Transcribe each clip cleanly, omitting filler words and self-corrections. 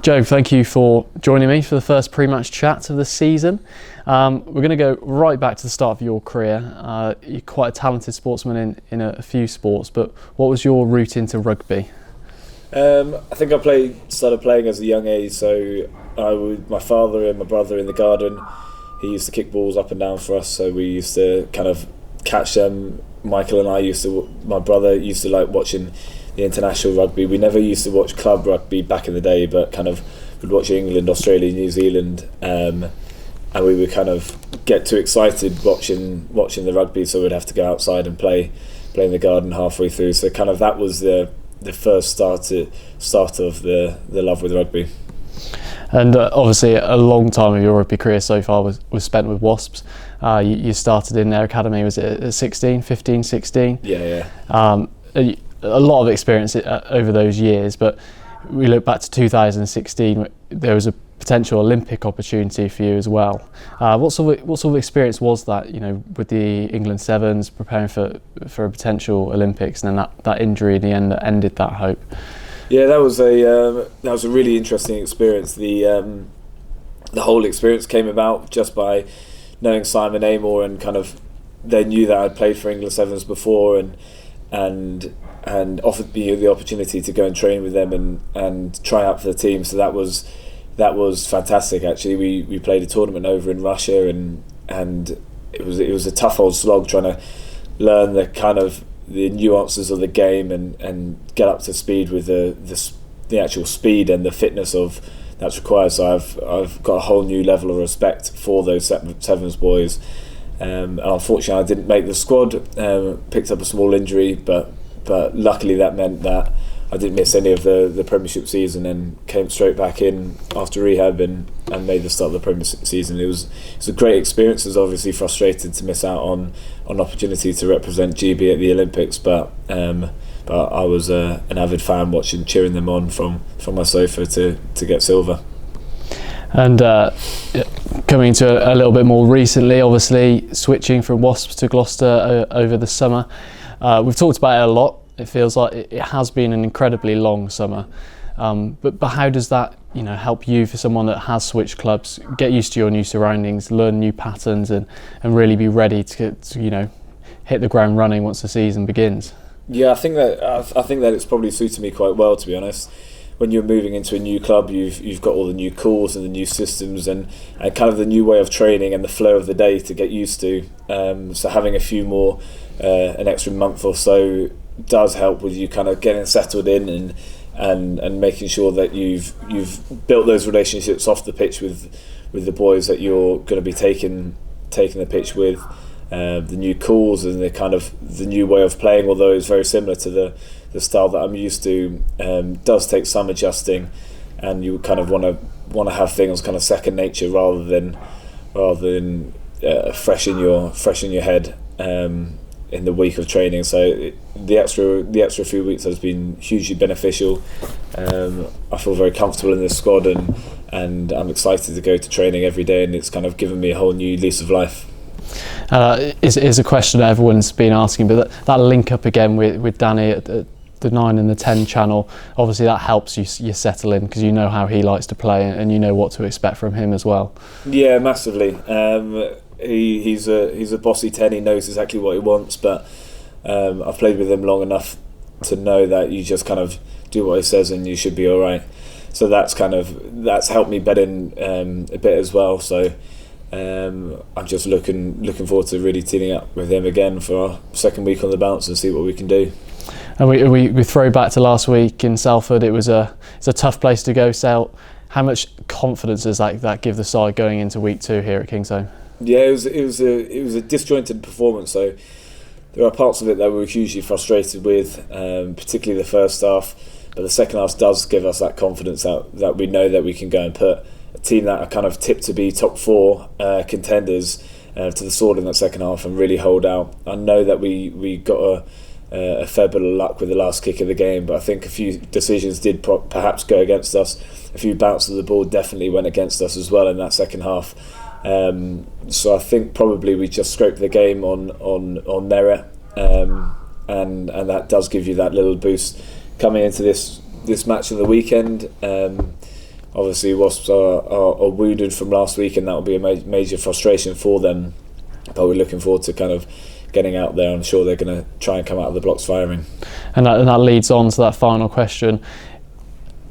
Joe, thank you for joining me for the first pre-match chat of the season. We're going to go right back to the start of your career. You're quite a talented sportsman in a few sports, but what was your route into rugby? I think I started playing as a young age. So my father and my brother in the garden, he used to kick balls up and down for us. So we used to kind of catch them. Michael and my brother used to like watching the international rugby. We never used to watch club rugby back in the day, but kind of would watch England, Australia, New Zealand, and we would kind of get too excited watching the rugby, so we'd have to go outside and play in the garden halfway through. So kind of that was the first start of the love with rugby. And obviously a long time of your rugby career so far was spent with Wasps. You started in their academy, was it at 15, 16? Yeah. A lot of experience over those years, but we look back to 2016, there was a potential Olympic opportunity for you as well. What sort of experience was that, with the England Sevens preparing for a potential Olympics, and then that injury in the end that ended that hope? Yeah, that was a really interesting experience. The whole experience came about just by knowing Simon Amor, and kind of they knew that I'd played for England Sevens before, and offered me the opportunity to go and train with them and try out for the team. So that was fantastic. Actually, we played a tournament over in Russia, and it was a tough old slog trying to learn the nuances of the game and get up to speed with the actual speed and the fitness of that's required. So I've got a whole new level of respect for those Sevens boys. And unfortunately, I didn't make the squad. Picked up a small injury, but luckily that meant that I didn't miss any of the Premiership season and came straight back in after rehab and made the start of the Premiership season. It was a great experience. I was obviously frustrated to miss out on opportunity to represent GB at the Olympics, but I was an avid fan cheering them on from my sofa to get silver. And coming to a little bit more recently, obviously switching from Wasps to Gloucester over the summer. We've talked about it a lot. It feels like it has been an incredibly long summer. But how does that help you, for someone that has switched clubs, get used to your new surroundings, learn new patterns, and really be ready to hit the ground running once the season begins? Yeah, I think that it's probably suited me quite well, to be honest. When you're moving into a new club, you've got all the new calls and the new systems and kind of the new way of training and the flow of the day to get used to. So having a few more, an extra month or so, does help with you kind of getting settled in and making sure that you've built those relationships off the pitch with the boys that you're going to be taking the pitch with. The new calls and the new way of playing, although it's very similar to the style that I'm used to, does take some adjusting, and you kind of want to have things kind of second nature rather than fresh in your head in the week of training. So the extra few weeks has been hugely beneficial. I feel very comfortable in this squad, and I'm excited to go to training every day, and it's kind of given me a whole new lease of life. Is a question that everyone's been asking, but that link up again with Danny at the 9 and the 10 channel, obviously that helps you settle in, because you know how he likes to play and you know what to expect from him as well. Yeah, massively. He's a bossy 10. He knows exactly what he wants, but I've played with him long enough to know that you just kind of do what he says and you should be all right. So that's helped me bed in a bit as well. So I'm just looking forward to really teaming up with him again for our second week on the bounce and see what we can do. And we throw back to last week in Salford. It's a tough place to go, Sale. How much confidence does that give the side going into week 2 here at Kingsholm? Yeah, it was a disjointed performance. So there are parts of it that we were hugely frustrated with, particularly the first half. But the second half does give us that confidence that we know that we can go and put a team that are kind of tipped to be top 4 contenders to the sword in that second half and really hold out. I know that we got a fair bit of luck with the last kick of the game, but I think a few decisions did perhaps go against us. A few bounces of the ball definitely went against us as well in that second half. So I think probably we just scraped the game on merit, and that does give you that little boost coming into this match of the weekend. obviously Wasps are wounded from last week, and that will be a major frustration for them. But we're looking forward to kind of getting out there. I'm sure they're going to try and come out of the blocks firing. And that leads on to that final question.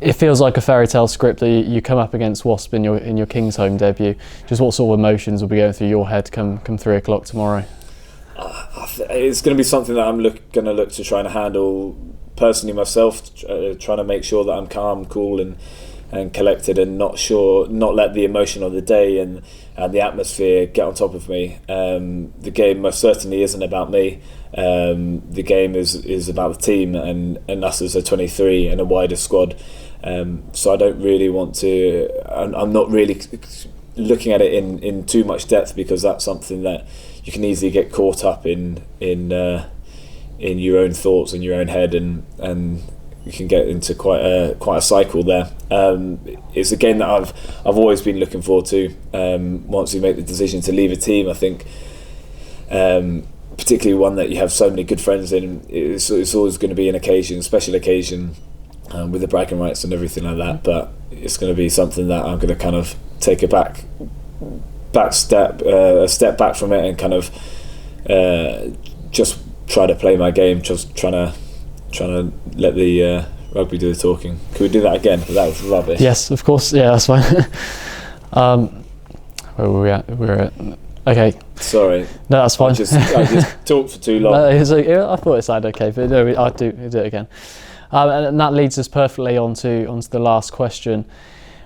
It feels like a fairy tale script that you come up against Wasp in your King's home debut. Just what sort of emotions will be going through your head come 3 o'clock tomorrow? It's going to be something that I'm going to look to try and handle personally myself, trying to make sure that I'm calm, cool and collected, and not let the emotion of the day and the atmosphere get on top of me. The game most certainly isn't about me. The game is about the team and us as a 23 and a wider squad. So I don't really want to. I'm not really looking at it in too much depth, because that's something that you can easily get caught up in your own thoughts and your own head, and you can get into quite a cycle there. It's a game that I've always been looking forward to. Once you make the decision to leave a team, I think, particularly one that you have so many good friends in, it's always going to be an occasion, special occasion, with the bragging rights and everything like that. But it's going to be something that I'm going to kind of take a step back from it, and kind of just try to play my game, just trying to let the rugby do the talking. Could we do that again? That was rubbish. Yes, of course. Yeah, that's fine. Where were we at? We're at. Okay. Sorry. No, that's fine. I just talked for too long. I thought it sounded okay, but no, I'll do it again. And that leads us perfectly onto the last question.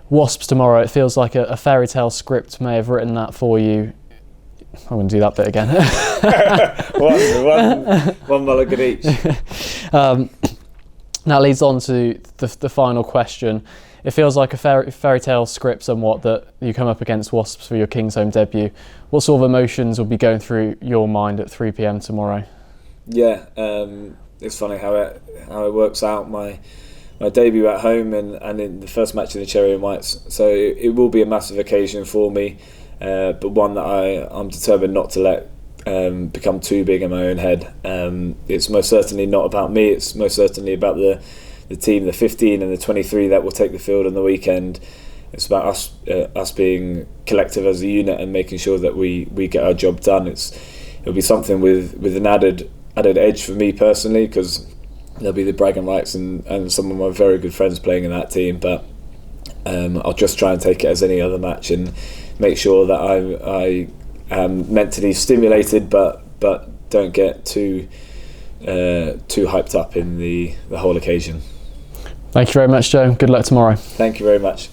Wasps tomorrow. It feels like a fairy tale script may have written that for you. I'm going to do that bit again. one mulligan each. That leads on to the final question. It feels like a fairy tale script somewhat that you come up against Wasps for your King's home debut. What sort of emotions will be going through your mind at 3 p.m. tomorrow? Yeah, it's funny how it works out. My debut at home and in the first match in the Cherry and Whites. So it will be a massive occasion for me, but one that I'm determined not to let become too big in my own head. It's most certainly not about me. It's most certainly about the team, the 15 and the 23 that will take the field on the weekend. It's about us being collective as a unit and making sure that we get our job done. It'll be something with an added edge for me personally, because there'll be the bragging rights and some of my very good friends playing in that team. But I'll just try and take it as any other match and make sure that I am mentally stimulated, but don't get too hyped up in the whole occasion. Thank you very much, Joe. Good luck tomorrow. Thank you very much.